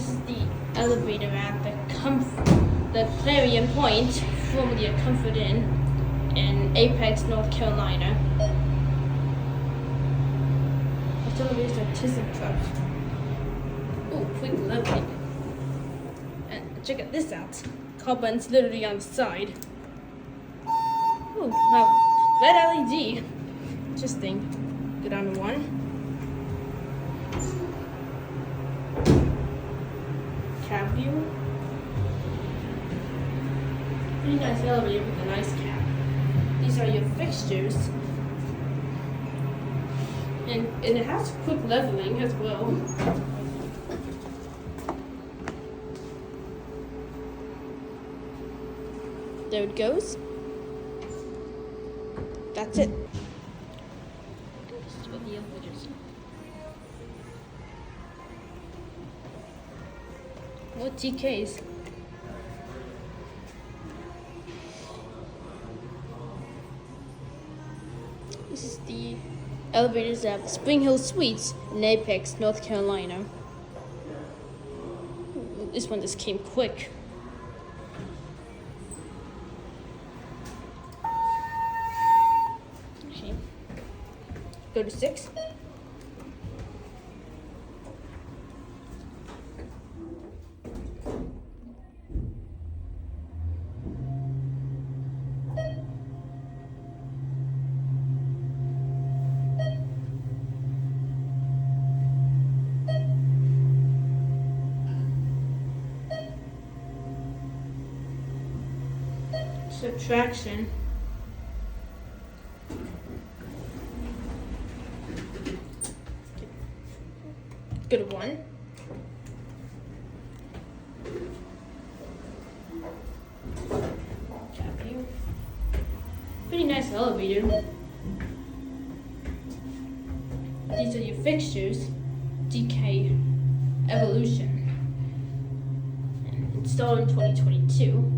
This is the elevator at the Clarion Pointe, formerly a Comfort Inn, in Apex, North Carolina. Its elevators are Thyssenkrupp. Ooh, quick leveling. And check this out. Carbon's literally on the side. Ooh, wow, red LED. Interesting. Go down to 1. Cab view. Pretty nice elevator with a nice cab. These are your fixtures. And it has quick leveling as well. There it goes. That's it. This is what the elevators are. What TKs? This is the elevators at Springhill Suites in Apex, North Carolina. This one just came quick. Okay. Go to 6. Subtraction. Go to 1. Cab view. Pretty nice elevator. These are your fixtures. DK Evolution. And installed in 2022.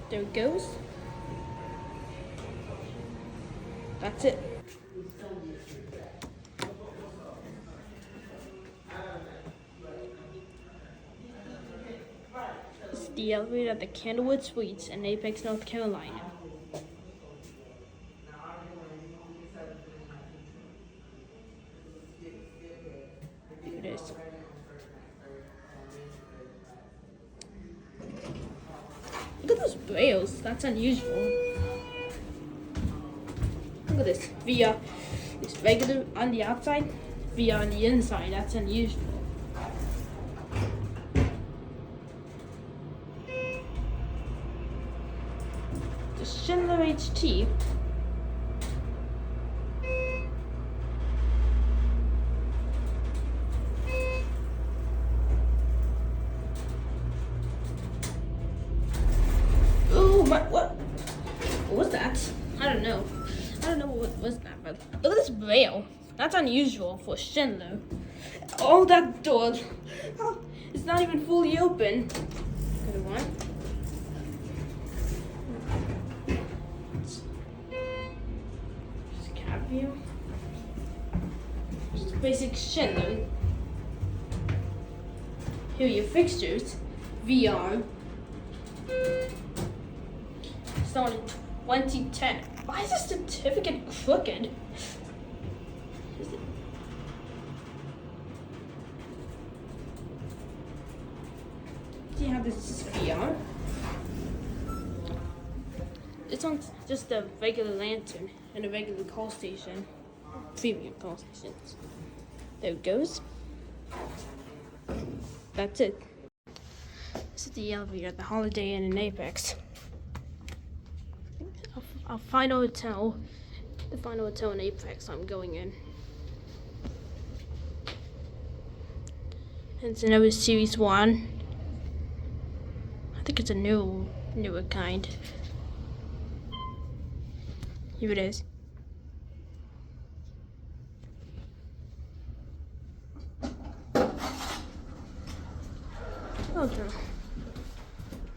There it goes. That's it. This is the elevator at the Candlewood Suites in Apex, North Carolina. Here it is. Look at those rails, that's unusual. Look at this, via it's regular on the outside, via on the inside, that's unusual. The Schindler HT. What was that? I don't know. What was that, but look at this rail. That's unusual for Schindler. Oh, that door. Oh, it's not even fully open. Go to 1. Just cab view. Just basic Schindler. Here are your fixtures. VR. Installed in 2010. Why is this certificate crooked? Do you have this VR? It's on just a regular lantern and a regular call station. Premium call stations. There it goes. That's it. This is the elevator at the Holiday Inn in Apex. Our final hotel, the final hotel in Apex I'm going in. And it's another Series 1. I think it's a newer kind. Here it is. Okay.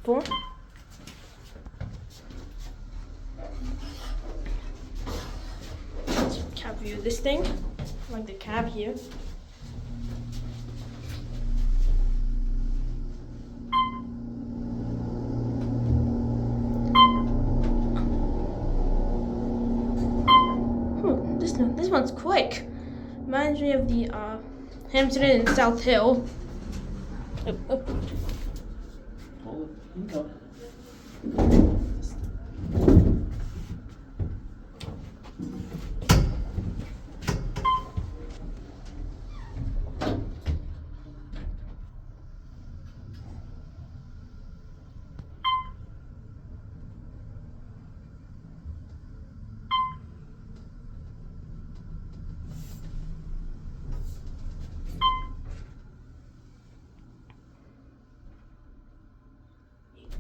4. Let's cap view this thing, like the cab here. This one's quick. Reminds me of the Hampton Inn in South Hill. Oh. Hold it. Go.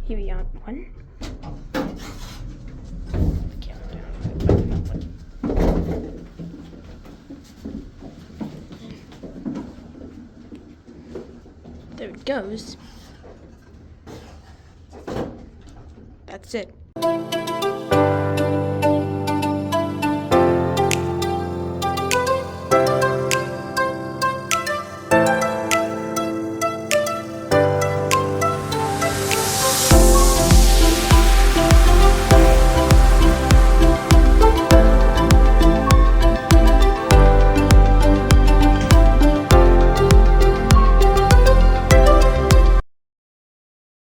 Here we are. 1. There it goes. That's it.